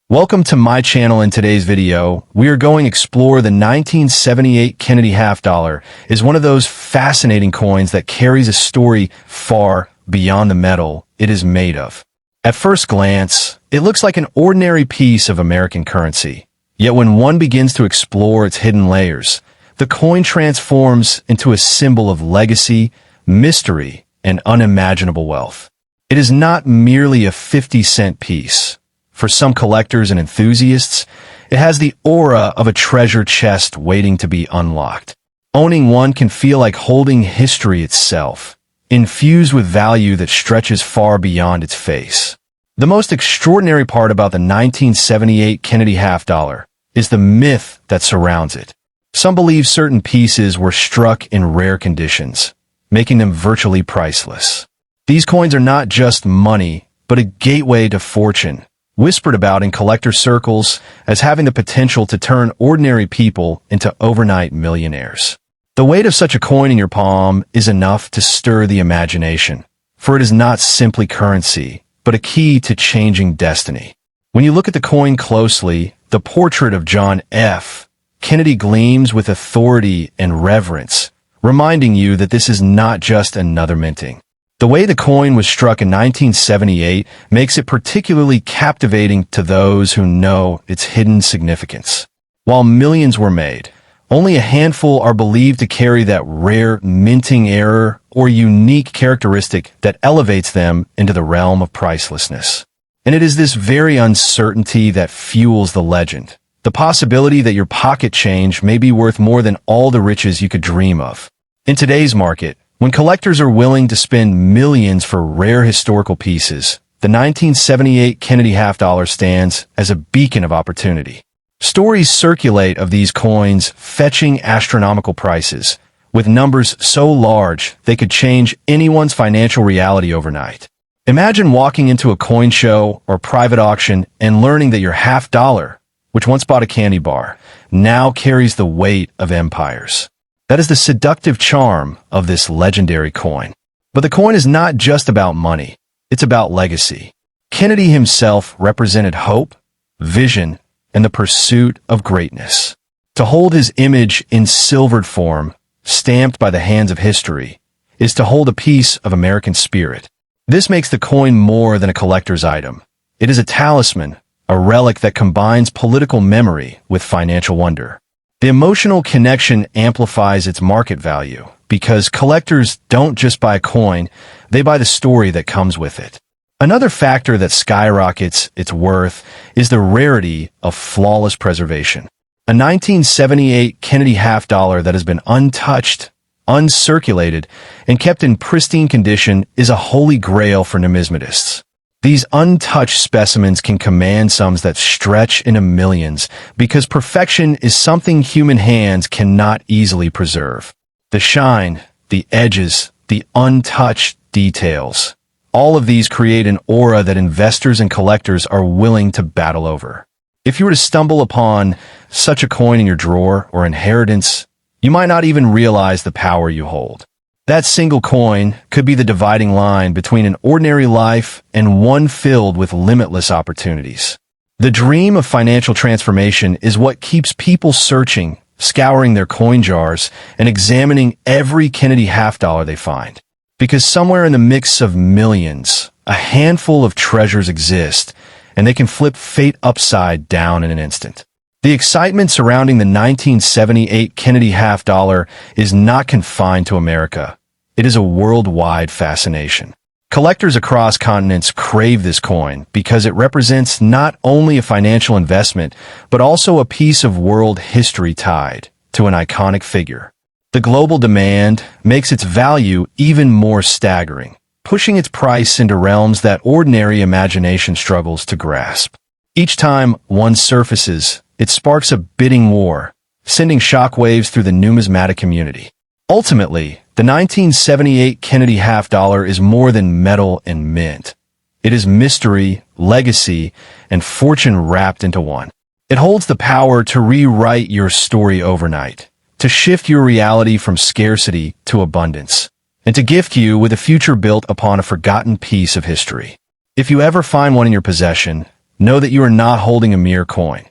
Welcome to my channel. In today's video, we are going to explore the 1978 Kennedy half dollar. Is one of those fascinating coins that carries a story far beyond the metal it is made of. At first glance, it looks like an ordinary piece of American currency. Yet when one begins to explore its hidden layers, the coin transforms into a symbol of legacy, mystery, and unimaginable wealth. It is not merely a 50-cent piece. For some collectors and enthusiasts, it has the aura of a treasure chest waiting to be unlocked. Owning one can feel like holding history itself, infused with value that stretches far beyond its face. The most extraordinary part about the 1978 Kennedy half dollar is the myth that surrounds it. Some believe certain pieces were struck in rare conditions, making them virtually priceless. These coins are not just money, but a gateway to fortune, whispered about in collector circles as having the potential to turn ordinary people into overnight millionaires. The weight of such a coin in your palm is enough to stir the imagination, for it is not simply currency, but a key to changing destiny. When you look at the coin closely, the portrait of John F. Kennedy gleams with authority and reverence, reminding you that this is not just another minting. The way the coin was struck in 1978 makes it particularly captivating to those who know its hidden significance. While millions were made, only a handful are believed to carry that rare minting error or unique characteristic that elevates them into the realm of pricelessness. And it is this very uncertainty that fuels the legend, the possibility that your pocket change may be worth more than all the riches you could dream of. In today's market, when collectors are willing to spend millions for rare historical pieces, the 1978 Kennedy half dollar stands as a beacon of opportunity. Stories circulate of these coins fetching astronomical prices, with numbers so large they could change anyone's financial reality overnight. Imagine walking into a coin show or private auction and learning that your half dollar, which once bought a candy bar, now carries the weight of empires. That is the seductive charm of this legendary coin. But the coin is not just about money. It's about legacy. Kennedy himself represented hope, vision, and the pursuit of greatness. To hold his image in silvered form, stamped by the hands of history, is to hold a piece of American spirit. This makes the coin more than a collector's item. It is a talisman, a relic that combines political memory with financial wonder. The emotional connection amplifies its market value because collectors don't just buy a coin, they buy the story that comes with it. Another factor that skyrockets its worth is the rarity of flawless preservation. A 1978 Kennedy half dollar that has been untouched, uncirculated, and kept in pristine condition is a holy grail for numismatists. These untouched specimens can command sums that stretch into millions because perfection is something human hands cannot easily preserve. The shine, the edges, the untouched details, all of these create an aura that investors and collectors are willing to battle over. If you were to stumble upon such a coin in your drawer or inheritance, you might not even realize the power you hold. That single coin could be the dividing line between an ordinary life and one filled with limitless opportunities. The dream of financial transformation is what keeps people searching, scouring their coin jars, and examining every Kennedy half dollar they find. Because somewhere in the mix of millions, a handful of treasures exist, and they can flip fate upside down in an instant. The excitement surrounding the 1978 Kennedy half dollar is not confined to America. It is a worldwide fascination. Collectors across continents crave this coin because it represents not only a financial investment, but also a piece of world history tied to an iconic figure. The global demand makes its value even more staggering, pushing its price into realms that ordinary imagination struggles to grasp. Each time one surfaces, it sparks a bidding war, sending shockwaves through the numismatic community. Ultimately, the 1978 Kennedy half dollar is more than metal and mint. It is mystery, legacy, and fortune wrapped into one. It holds the power to rewrite your story overnight, to shift your reality from scarcity to abundance, and to gift you with a future built upon a forgotten piece of history. If you ever find one in your possession, know that you are not holding a mere coin.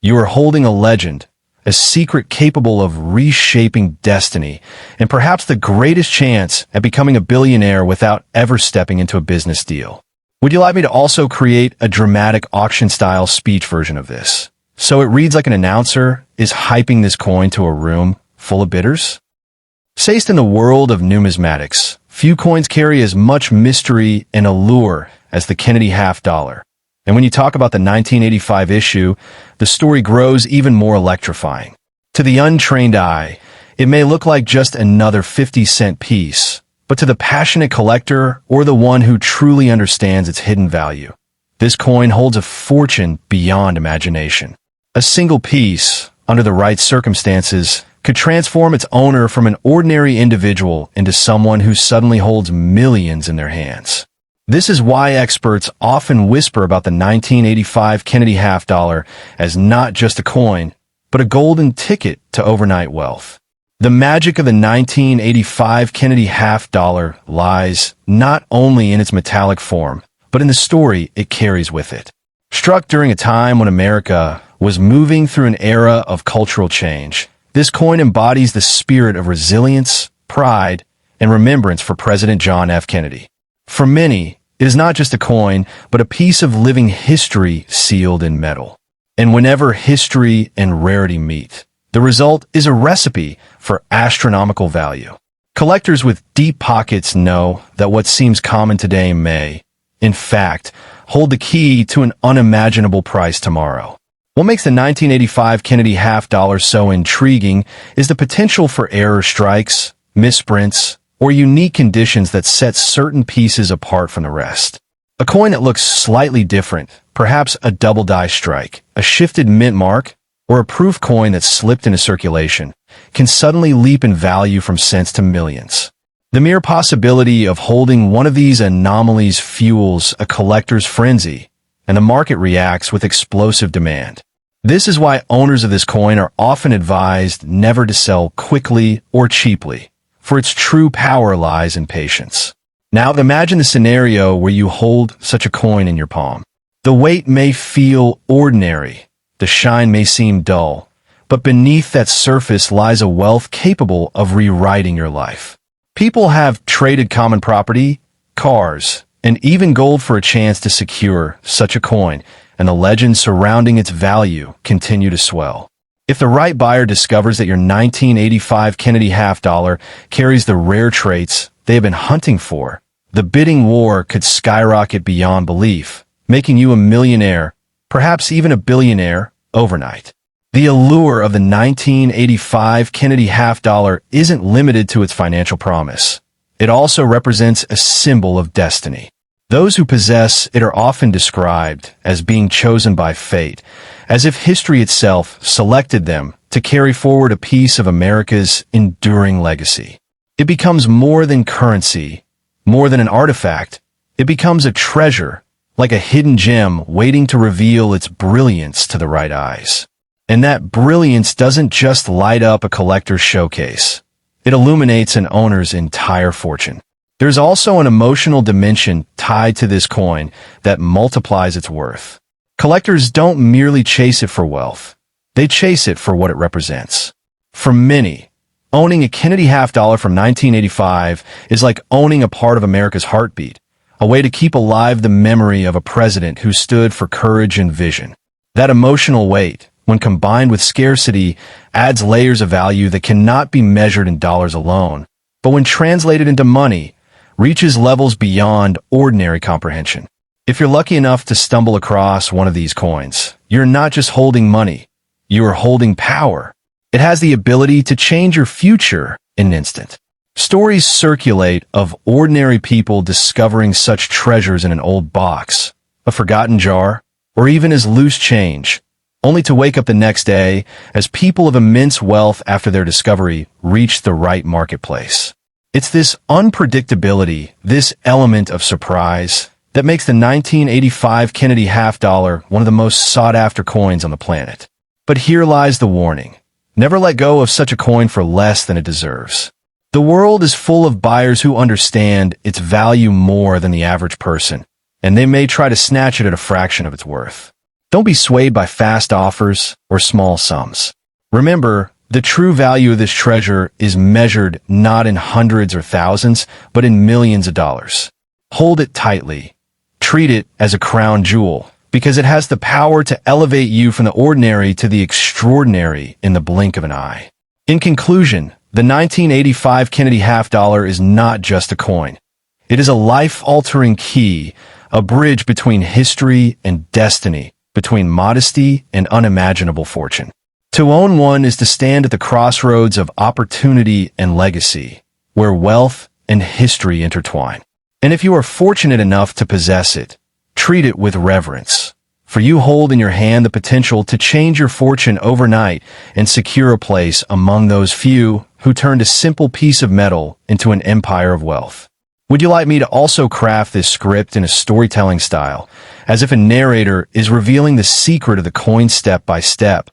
You are holding a legend, a secret capable of reshaping destiny, and perhaps the greatest chance at becoming a billionaire without ever stepping into a business deal. Would you like me to also create a dramatic auction-style speech version of this, so it reads like an announcer is hyping this coin to a room full of bidders? Faced in the world of numismatics, few coins carry as much mystery and allure as the Kennedy half-dollar. And when you talk about the 1985 issue, the story grows even more electrifying. To the untrained eye, it may look like just another 50-cent piece, but to the passionate collector or the one who truly understands its hidden value, this coin holds a fortune beyond imagination. A single piece, under the right circumstances, could transform its owner from an ordinary individual into someone who suddenly holds millions in their hands. This is why experts often whisper about the 1985 Kennedy half-dollar as not just a coin, but a golden ticket to overnight wealth. The magic of the 1985 Kennedy half-dollar lies not only in its metallic form, but in the story it carries with it. Struck during a time when America was moving through an era of cultural change, this coin embodies the spirit of resilience, pride, and remembrance for President John F. Kennedy. For many, it is not just a coin, but a piece of living history sealed in metal. And whenever history and rarity meet, the result is a recipe for astronomical value. Collectors with deep pockets know that what seems common today may, in fact, hold the key to an unimaginable price tomorrow. What makes the 1985 Kennedy half-dollar so intriguing is the potential for error strikes, misprints, or unique conditions that set certain pieces apart from the rest. A coin that looks slightly different, perhaps a double die strike, a shifted mint mark, or a proof coin that slipped into circulation, can suddenly leap in value from cents to millions. The mere possibility of holding one of these anomalies fuels a collector's frenzy, and the market reacts with explosive demand. This is why owners of this coin are often advised never to sell quickly or cheaply, for its true power lies in patience. Now imagine the scenario where you hold such a coin in your palm. The weight may feel ordinary, the shine may seem dull, but beneath that surface lies a wealth capable of rewriting your life. People have traded common property, cars, and even gold for a chance to secure such a coin, and the legends surrounding its value continue to swell. If the right buyer discovers that your 1985 Kennedy half-dollar carries the rare traits they have been hunting for, the bidding war could skyrocket beyond belief, making you a millionaire, perhaps even a billionaire, overnight. The allure of the 1985 Kennedy half-dollar isn't limited to its financial promise. It also represents a symbol of destiny. Those who possess it are often described as being chosen by fate, as if history itself selected them to carry forward a piece of America's enduring legacy. It becomes more than currency, more than an artifact. It becomes a treasure, like a hidden gem waiting to reveal its brilliance to the right eyes. And that brilliance doesn't just light up a collector's showcase. It illuminates an owner's entire fortune. There's also an emotional dimension tied to this coin that multiplies its worth. Collectors don't merely chase it for wealth. They chase it for what it represents. For many, owning a Kennedy half-dollar from 1985 is like owning a part of America's heartbeat, a way to keep alive the memory of a president who stood for courage and vision. That emotional weight, when combined with scarcity, adds layers of value that cannot be measured in dollars alone, but when translated into money, reaches levels beyond ordinary comprehension. If you're lucky enough to stumble across one of these coins, you're not just holding money, you are holding power. It has the ability to change your future in an instant. Stories circulate of ordinary people discovering such treasures in an old box, a forgotten jar, or even as loose change, only to wake up the next day as people of immense wealth after their discovery reached the right marketplace. It's this unpredictability, this element of surprise, that makes the 1985 Kennedy half-dollar one of the most sought-after coins on the planet. But here lies the warning. Never let go of such a coin for less than it deserves. The world is full of buyers who understand its value more than the average person, and they may try to snatch it at a fraction of its worth. Don't be swayed by fast offers or small sums. Remember, the true value of this treasure is measured not in hundreds or thousands, but in millions of dollars. Hold it tightly. Treat it as a crown jewel, because it has the power to elevate you from the ordinary to the extraordinary in the blink of an eye. In conclusion, the 1985 Kennedy half dollar is not just a coin. It is a life-altering key, a bridge between history and destiny, between modesty and unimaginable fortune. To own one is to stand at the crossroads of opportunity and legacy, where wealth and history intertwine. And if you are fortunate enough to possess it, treat it with reverence, for you hold in your hand the potential to change your fortune overnight and secure a place among those few who turned a simple piece of metal into an empire of wealth. Would you like me to also craft this script in a storytelling style, as if a narrator is revealing the secret of the coin step by step,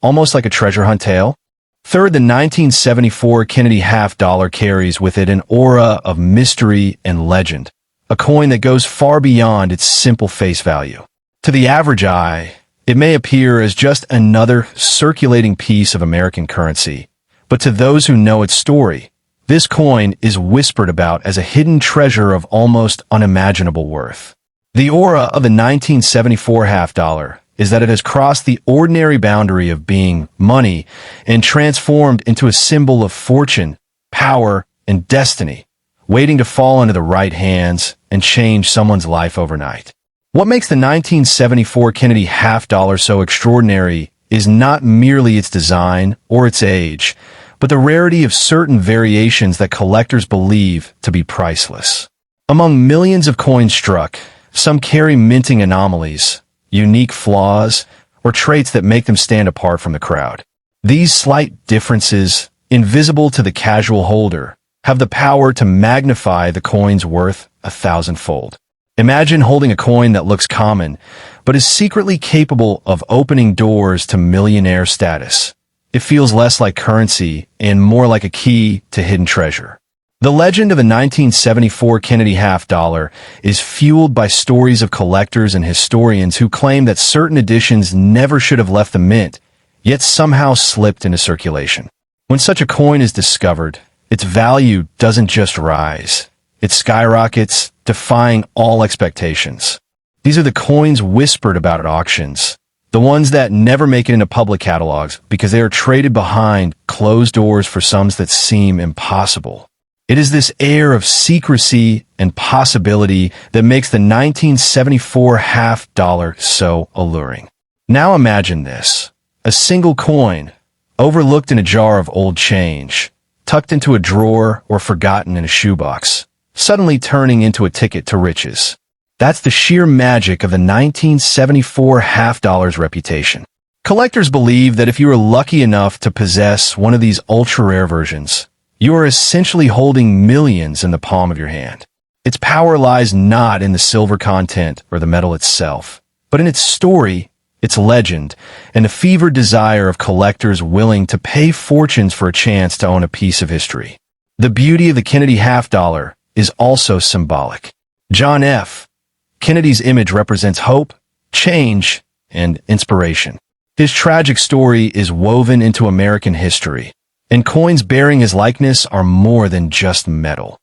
almost like a treasure hunt tale? Third, the 1974 Kennedy half dollar carries with it an aura of mystery and legend, a coin that goes far beyond its simple face value. To the average eye, it may appear as just another circulating piece of American currency, but to those who know its story, this coin is whispered about as a hidden treasure of almost unimaginable worth. The aura of the 1974 half dollar is that it has crossed the ordinary boundary of being money and transformed into a symbol of fortune, power, and destiny, waiting to fall into the right hands and change someone's life overnight. What makes the 1974 Kennedy half dollar so extraordinary is not merely its design or its age, but the rarity of certain variations that collectors believe to be priceless. Among millions of coins struck, some carry minting anomalies, unique flaws, or traits that make them stand apart from the crowd. These slight differences, invisible to the casual holder, have the power to magnify the coin's worth 1,000-fold. Imagine holding a coin that looks common, but is secretly capable of opening doors to millionaire status. It feels less like currency and more like a key to hidden treasure. The legend of the 1974 Kennedy half dollar is fueled by stories of collectors and historians who claim that certain editions never should have left the mint, yet somehow slipped into circulation. When such a coin is discovered, its value doesn't just rise. It skyrockets, defying all expectations. These are the coins whispered about at auctions, the ones that never make it into public catalogs because they are traded behind closed doors for sums that seem impossible. It is this air of secrecy and possibility that makes the 1974 half dollar so alluring. Now imagine this: a single coin, overlooked in a jar of old change, tucked into a drawer or forgotten in a shoebox, suddenly turning into a ticket to riches. That's the sheer magic of the 1974 half dollar's reputation. Collectors believe that if you are lucky enough to possess one of these ultra-rare versions, you are essentially holding millions in the palm of your hand. Its power lies not in the silver content or the metal itself, but in its story, its legend, and the fevered desire of collectors willing to pay fortunes for a chance to own a piece of history. The beauty of the Kennedy half dollar is also symbolic. John F. Kennedy's image represents hope, change, and inspiration. His tragic story is woven into American history, and coins bearing his likeness are more than just metal.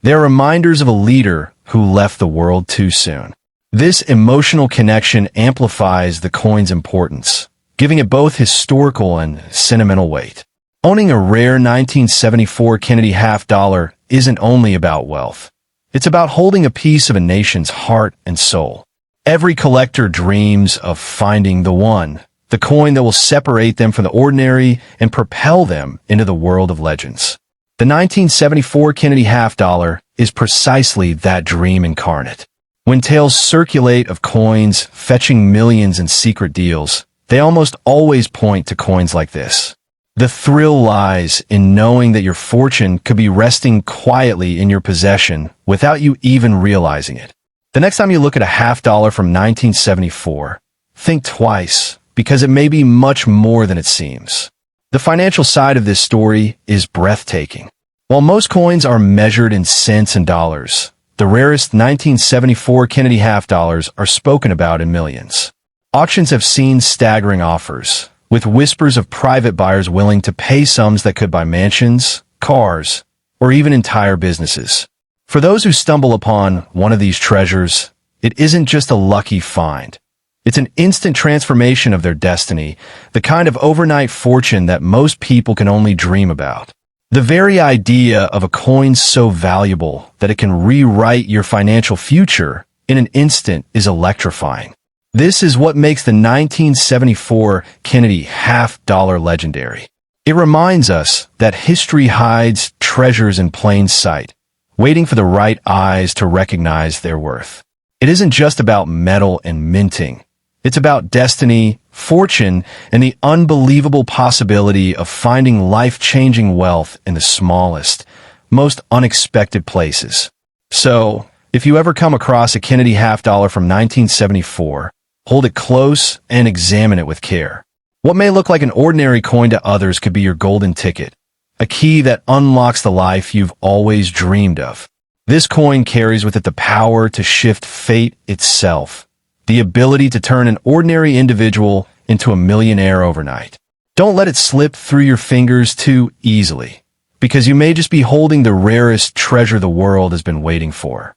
They are reminders of a leader who left the world too soon. This emotional connection amplifies the coin's importance, giving it both historical and sentimental weight. Owning a rare 1974 Kennedy half dollar isn't only about wealth. It's about holding a piece of a nation's heart and soul. Every collector dreams of finding the one, the coin that will separate them from the ordinary and propel them into the world of legends. The 1974 Kennedy half dollar is precisely that dream incarnate. When tales circulate of coins fetching millions in secret deals, they almost always point to coins like this. The thrill lies in knowing that your fortune could be resting quietly in your possession without you even realizing it. The next time you look at a half dollar from 1974, think twice, because it may be much more than it seems. The financial side of this story is breathtaking. While most coins are measured in cents and dollars, the rarest 1974 Kennedy half dollars are spoken about in millions. Auctions have seen staggering offers, with whispers of private buyers willing to pay sums that could buy mansions, cars, or even entire businesses. For those who stumble upon one of these treasures, it isn't just a lucky find. It's an instant transformation of their destiny, the kind of overnight fortune that most people can only dream about. The very idea of a coin so valuable that it can rewrite your financial future in an instant is electrifying. This is what makes the 1974 Kennedy half-dollar legendary. It reminds us that history hides treasures in plain sight, waiting for the right eyes to recognize their worth. It isn't just about metal and minting. It's about destiny, fortune, and the unbelievable possibility of finding life-changing wealth in the smallest, most unexpected places. So, if you ever come across a Kennedy half-dollar from 1974, hold it close and examine it with care. What may look like an ordinary coin to others could be your golden ticket, a key that unlocks the life you've always dreamed of. This coin carries with it the power to shift fate itself, the ability to turn an ordinary individual into a millionaire overnight. Don't let it slip through your fingers too easily, because you may just be holding the rarest treasure the world has been waiting for.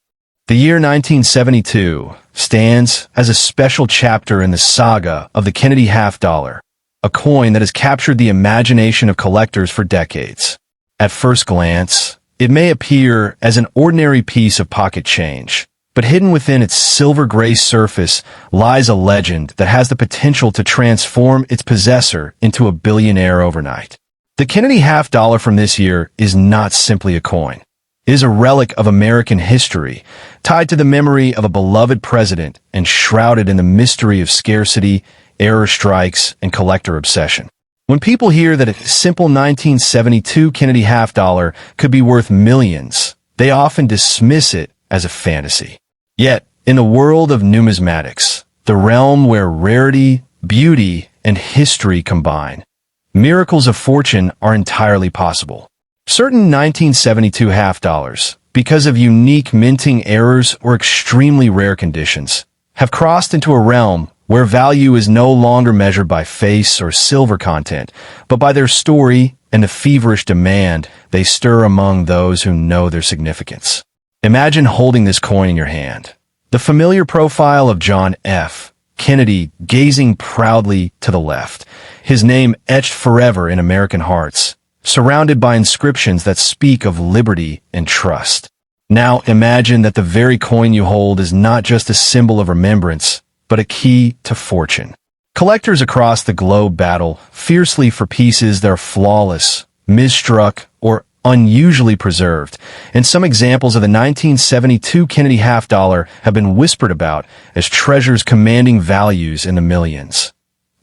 The year 1972 stands as a special chapter in the saga of the Kennedy half-dollar, a coin that has captured the imagination of collectors for decades. At first glance, it may appear as an ordinary piece of pocket change, but hidden within its silver-gray surface lies a legend that has the potential to transform its possessor into a billionaire overnight. The Kennedy half-dollar from this year is not simply a coin. It is a relic of American history, tied to the memory of a beloved president and shrouded in the mystery of scarcity, error strikes, and collector obsession. When people hear that a simple 1972 Kennedy half-dollar could be worth millions, they often dismiss it as a fantasy. Yet, in the world of numismatics, the realm where rarity, beauty, and history combine, miracles of fortune are entirely possible. Certain 1972 half-dollars, because of unique minting errors or extremely rare conditions, have crossed into a realm where value is no longer measured by face or silver content, but by their story and the feverish demand they stir among those who know their significance. Imagine holding this coin in your hand. The familiar profile of John F. Kennedy gazing proudly to the left, his name etched forever in American hearts, surrounded by inscriptions that speak of liberty and trust. Now imagine that the very coin you hold is not just a symbol of remembrance, but a key to fortune. Collectors across the globe battle fiercely for pieces that are flawless, misstruck, or unusually preserved, and some examples of the 1972 Kennedy half-dollar have been whispered about as treasures commanding values in the millions.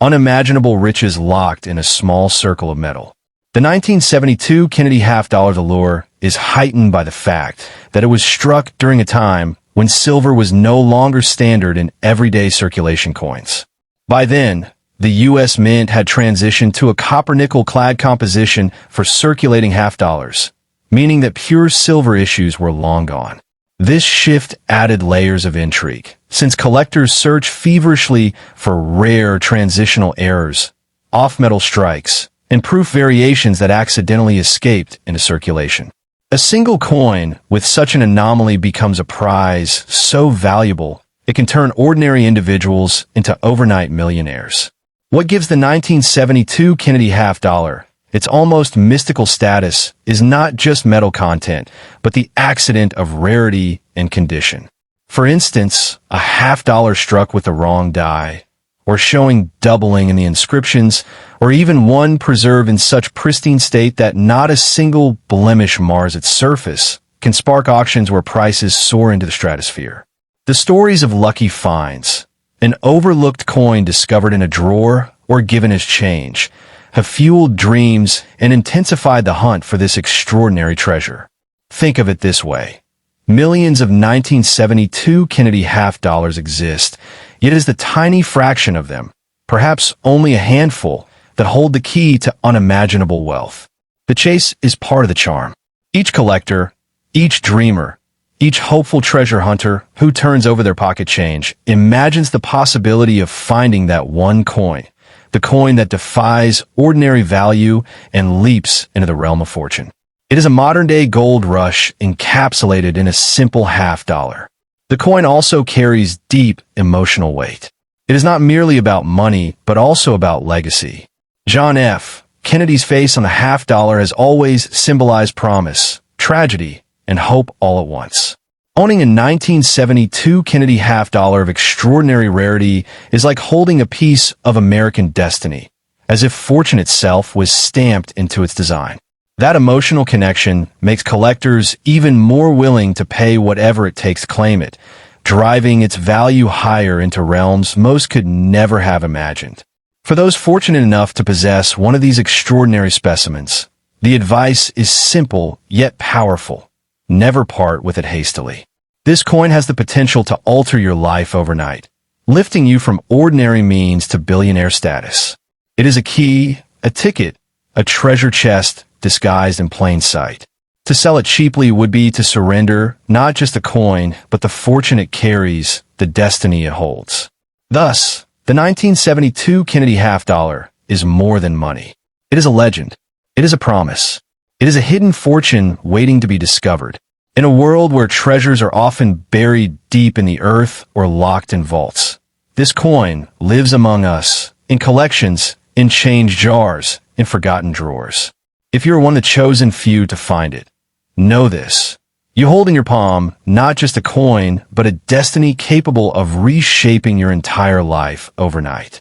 Unimaginable riches locked in a small circle of metal. The 1972 Kennedy half-dollar's allure is heightened by the fact that it was struck during a time when silver was no longer standard in everyday circulation coins. By then, the U.S. Mint had transitioned to a copper-nickel-clad composition for circulating half-dollars, meaning that pure silver issues were long gone. This shift added layers of intrigue, since collectors search feverishly for rare transitional errors, off-metal strikes, and proof variations that accidentally escaped into circulation. A single coin with such an anomaly becomes a prize so valuable it can turn ordinary individuals into overnight millionaires. What gives the 1972 Kennedy half-dollar its almost mystical status is not just metal content, but the accident of rarity and condition. For instance, a half-dollar struck with the wrong die, or showing doubling in the inscriptions, or even one preserved in such pristine state that not a single blemish mars its surface, can spark auctions where prices soar into the stratosphere. The stories of lucky finds, an overlooked coin discovered in a drawer or given as change, have fueled dreams and intensified the hunt for this extraordinary treasure. Think of it this way. Millions of 1972 Kennedy half-dollars exist, yet it is the tiny fraction of them, perhaps only a handful, that hold the key to unimaginable wealth. The chase is part of the charm. Each collector, each dreamer, Each hopeful treasure hunter who turns over their pocket change imagines the possibility of finding that one coin, the coin that defies ordinary value and leaps into the realm of fortune. It is a modern-day gold rush encapsulated in a simple $50. The coin also carries deep emotional weight. It is not merely about money, but also about legacy. John F. Kennedy's face on the $50 has always symbolized promise, tragedy, and hope all at once. Owning a 1972 Kennedy $50 of extraordinary rarity is like holding a piece of American destiny, as if fortune itself was stamped into its design. That emotional connection makes collectors even more willing to pay whatever it takes to claim it, driving its value higher into realms most could never have imagined. For those fortunate enough to possess one of these extraordinary specimens, the advice is simple yet powerful. Never part with it hastily. This coin has the potential to alter your life overnight, lifting you from ordinary means to billionaire status. It is a key, a ticket, a treasure chest disguised in plain sight. To sell it cheaply would be to surrender not just the coin, but the fortune it carries, the destiny it holds. Thus, the 1972 Kennedy $50 is more than money. It is a legend. It is a promise. It is a hidden fortune waiting to be discovered. In a world where treasures are often buried deep in the earth or locked in vaults, this coin lives among us, in collections, in change jars, in forgotten drawers. If you are one of the chosen few to find it, know this. You hold in your palm not just a coin, but a destiny capable of reshaping your entire life overnight.